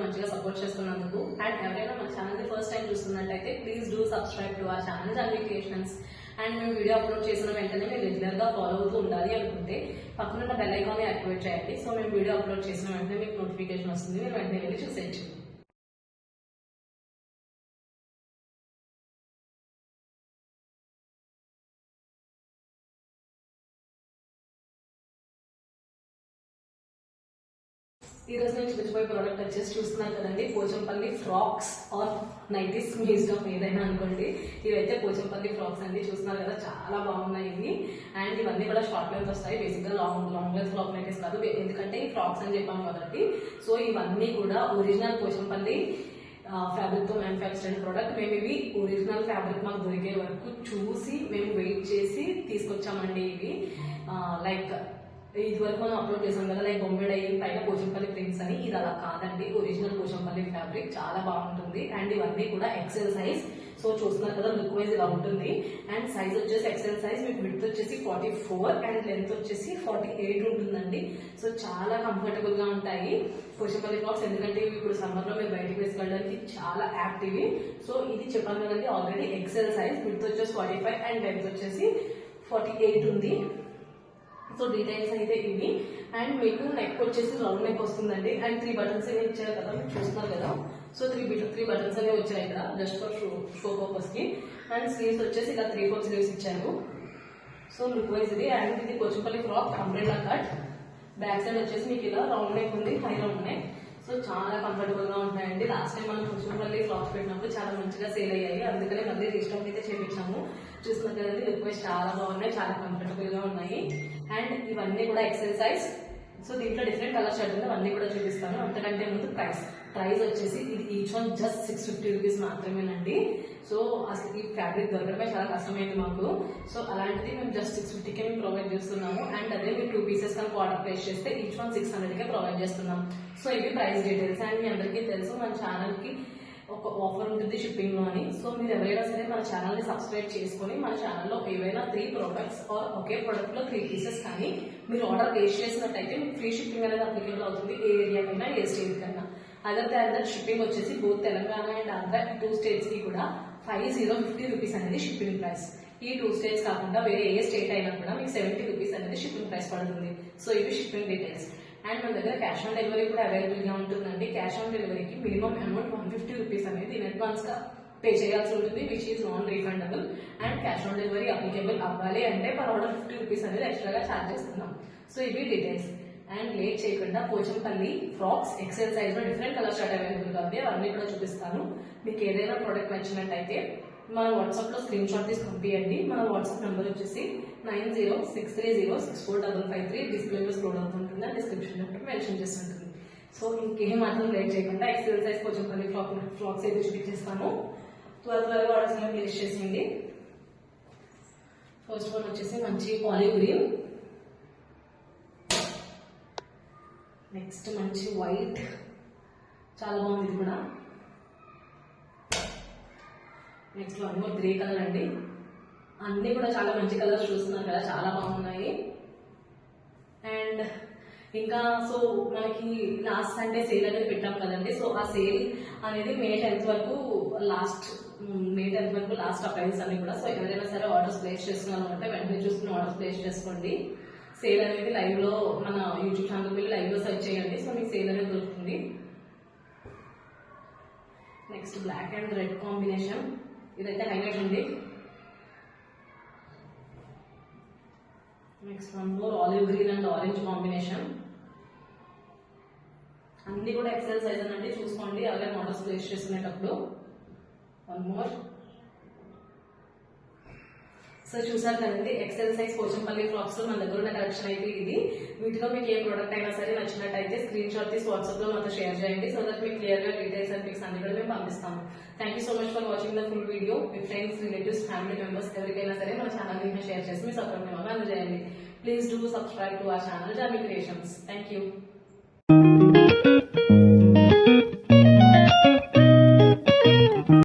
మంచిగా సపోర్ట్ చేస్తున్నందుకు. అండ్ ఎవరైనా మన ఛానల్ ఫస్ట్ టైం చూస్తున్నట్టయితే please do subscribe to our channel Janvi creations. And మేము వీడియో అప్లోడ్ చేసిన వెంటనే మీరు రెగ్యులర్గా ఫాలో అవుతూ ఉండాలి అనుకుంటే పక్కన బెల్ ఐకాన్ని యాక్టివేట్ చేయండి. సో మేము వీడియో అప్లోడ్ చేసిన వెంటనే మీకు నోటిఫికేషన్ వస్తుంది, మీరు వెంటనే వెళ్ళి చూసేయచ్చు. ఈ రోజు నేను చూపించబోయే ప్రోడక్ట్ వచ్చేసి చూస్తున్నారు కదండి, పోచంపల్లి ఫ్రాక్స్ ఆర్ నైటీస్, మీ ఇష్టం ఏదైనా అనుకోండి. ఇవైతే పోచంపల్లి ఫ్రాక్స్ అండి, చూస్తున్నారు కదా చాలా బాగున్నాయి ఇవి. అండ్ ఇవన్నీ కూడా షార్ట్ లెంత్ వస్తాయి, బేసిక్గా లాంగ్ లెంత్ ఫ్రాక్ నైటీస్ కాదు, ఎందుకంటే ఈ ఫ్రాక్స్ అని చెప్పాము కాబట్టి. సో ఇవన్నీ కూడా ఒరిజినల్ పోచంపల్లి ఫ్యాబ్రిక్ తో మ్యానుఫ్యాక్చర్డ్ ప్రోడక్ట్. మేము ఇవి ఒరిజినల్ ఫ్యాబ్రిక్ మాకు దొరికే వరకు చూసి మేము వెయిట్ చేసి తీసుకొచ్చామండి. ఇవి లైక్ ఇది వరకు మనం అప్లోడ్ చేసాం కదా, లైక్ బొంబేడ్ అయ్యి పైన పోచంపల్లి ప్రింట్స్ అని, ఇది అలా కాదండి, ఒరిజినల్ పోచంపల్లి ఫ్యాబ్రిక్ చాలా బాగుంటుంది. అండ్ ఇవన్నీ కూడా ఎక్సెల్ సైజ్. సో చూస్తున్నారు కదా, లుక్ వైజ్ ఇలా ఉంటుంది. అండ్ సైజ్ వచ్చేసి ఎక్సెల్ సైజ్, మీకు విడ్త్ వచ్చేసి 44 అండ్ లెంత్ వచ్చేసి 48 ఉంటుందండి. సో చాలా కంఫర్టబుల్ గా ఉంటాయి పోచంపల్లి ఫ్రాక్స్, ఎందుకంటే ఇవి ఇప్పుడు సమ్మర్ లో మీరు బయటకు వేసుకోవడానికి చాలా యాప్ట్ ఇవి. సో ఇది చెప్పాను కదండి, ఆల్రెడీ ఎక్సెల్ సైజ్, విడ్త్ వచ్చేసి 45 అండ్ లెంత్ వచ్చేసి 48 ఉంది. సో డీటెయిల్స్ అయితే ఇవి. అండ్ మీకు నెక్ వచ్చేసి రౌండ్ నెక్ వస్తుందండి. అండ్ 3 బటన్స్ అనేవి ఇచ్చారు కదా, మీరు చూస్తున్నారు కదా. సో 3 బటన్స్ అనేవి వచ్చాయి ఇక్కడ, జస్ట్ ఫర్ షో పర్పస్ కి. అండ్ స్లీవ్స్ వచ్చేసి ఇలా 3/4 స్లీవ్స్ ఇచ్చారు. సో లుక్ వైజ్ ఇది. అండ్ ఇది Pochampally frock umbrella cut. Back side వచ్చేసి మీకు ఇలా రౌండ్ నెక్ ఉంది, హై రౌండ్ నెక్. సో చాలా కంఫర్టబుల్ గా ఉంటాయండి. లాస్ట్ టైం మనం పోచంపల్లి ఫ్రాక్స్ పెట్టినప్పుడు చాలా మంచిగా సేల్ అయ్యాయి, అందుకనే మళ్ళీ రీస్టాక్ అయితే చేపించాము. చూస్తున్నారు కదండి, లుక్ వైజ్ చాలా బాగున్నాయి, చాలా కంఫర్టబుల్ గా ఉన్నాయి. అండ్ ఇవన్నీ కూడా ఎక్సెల్ సైజ్. సో దీంట్లో డిఫరెంట్ కలర్ షర్ట్ ఉంది, అవన్నీ కూడా చూపిస్తాను. అంతకంటే ముందు ప్రైస్ వచ్చేసి ఇది ఈచ్ వన్ జస్ట్ 650 రూపీస్ మాత్రమేనండి. సో అసలు ఈ ఫ్యాబ్రిక్ దొరకడమే చాలా కష్టమైంది మాకు. సో అలాంటిది మేము జస్ట్ 650కే మేము ప్రొవైడ్ చేస్తున్నాము. అండ్ అదే మీరు 2 పీసెస్ కనుక ఆర్డర్ ప్లేస్ చేస్తే ఈచ్ వన్ 600కే ప్రొవైడ్ చేస్తున్నాం. సో ఇవి ప్రైస్ డీటెయిల్స్. అండ్ మీ అందరికీ తెలుసు మన ఛానల్కి ఒక ఆఫర్ ఉంటుంది షిప్పింగ్ లో అని. సో మీరు ఎవరైనా సరే మన ఛానల్ ని సబ్స్క్రైబ్ చేసుకుని మన ఛానల్లో ఏవైనా 3 ప్రోడక్ట్స్ ఆర్ ఒకే ప్రోడక్ట్ లో 3 పీసెస్ కానీ మీరు ఆర్డర్ ప్లేస్ చేసినట్టయితే మీకు ఫ్రీ షిప్పింగ్ అనేది అప్లికేబుల్ అవుతుంది, ఏ ఏరియా కైనా ఏ స్టేట్ కైనా. అదర్ దాన్ దట్ షిప్పింగ్ వచ్చేసి both Telangana and Andhra 2 states కి కూడా 50 రూపీస్ అనేది షిప్పింగ్ ప్రైస్. ఈ 2 స్టేట్స్ కాకుండా వేరే ఏ స్టేట్ అయినా కూడా మీకు 70 రూపీస్ అనేది షిప్పింగ్ ప్రైస్ పడుతుంది. సో ఇవి షిప్పింగ్ డీటెయిల్స్. అండ్ మన దగ్గర క్యాష్ ఆన్ డెలివరీ కూడా అవైలబుల్ గా ఉంటుందండి. క్యాష్ ఆన్ డెలివరీకి మినిమం అమౌంట్ 150 రూపీస్ అనేది ఇన్ అడ్వాన్స్ గా పే చేయాల్సి ఉంటుంది, which is non refundable. And cash on delivery applicable అవ్వాలి అంటే పర్ ఆర్డర్ 50 రూపీస్ అనేది ఎక్స్ట్రాగా ఛార్జ్ చేస్తున్నాం. సో ఇవి డీటెయిల్స్. అండ్ లేట్ చేయకుండా పోచంపల్లి ఫ్రాక్స్ ఎక్సెల్ సైజ్ లో డిఫరెంట్ కలర్ షర్ట్ అవైలబుల్ గా ఉంది, అవన్నీ కూడా చూపిస్తాను. మీకు ఏదైనా ప్రోడక్ట్ నచ్చినట్టయితే మన వాట్సాప్ లో స్క్రీన్ షాట్ తీసి పంపించండి. మన వాట్సాప్ నెంబర్ వచ్చేసి 9063064553. డిస్ప్లే లో స్క్రోల్ అవుతుంటుంది, డిస్క్రిప్షన్ లో మెన్షన్ చేసి ఉంటుంది. సో ఇంకేం మాత్రం లేట్ చేయకుండా ఎక్సెల్ సైజ్ పోచంపల్లి ఫ్రాక్స్ అయితే చూపించేస్తాను. త్వరగా ఆర్డర్స్ అనేవి ప్లేస్ చేసేయండి. ఫస్ట్ వన్ వచ్చేసి మంచి ఆలివ్ గ్రీన్, నెక్స్ట్ మంచి వైట్, చాలా బాగుంది ఇది కూడా. Next one more grey colour అండి. అన్ని కూడా చాలా మంచి కలర్స్ చూస్తున్నారు కదా, చాలా బాగున్నాయి. అండ్ ఇంకా సో మనకి లాస్ట్ సండే సేల్ అనేది పెట్టాం కదండి. సో ఆ సేల్ అనేది మే 10th వరకు లాస్ట్ ప్రైస్ అన్ని కూడా. సో ఎవరైనా సరే ఆర్డర్స్ ప్లేస్ చేస్తున్నాను అంటే వెంటనే చూసుకుని ఆర్డర్స్ ప్లేస్ చేసుకోండి. సేల్ అనేది లైవ్ లో మన యూట్యూబ్ ఛానల్ వెళ్ళి లైవ్ లో సెర్చ్ చేయండి. సో మీకు సేల్ అనేది దొరుకుతుంది. Next black and red combination, ఇదైతే హైలైట్ అండి. Next one more olive green and orange combination. అన్ని కూడా ఎక్సెల్ సైజ్ అండి, చూసుకోండి ఎవరైనా ఆర్డర్స్ ప్లేస్ చేసుకునేటప్పుడు. One more. సో చూసారు కదండి, ఎక్సెల్ సైజ్ పోచంపల్లి ఫ్రాక్స్ లో మన దగ్గర ఉన్న కలెక్షన్ అయితే ఇది. వీటిలో మీకు ఏ ప్రోడక్ట్ అయినా సరే నచ్చినట్టయితే స్క్రీన్ షాట్ తీసి వాట్సాప్ లో మాతో షేర్ చేయండి. సో దట్ మీకు క్లియర్ గా డీటెయిల్స్ అండ్ పిక్స్ అన్ని కూడా మేము పంపిస్తాము. Thank you so much for watching the full video. Me friends, relatives, family members ఎవరికైనా సరే మన ఛానల్ ని షేర్ చేసి మీ సపోర్ట్ ని మాకు అందజేయండి. Please do subscribe to our channel Janvi creations. Thank you.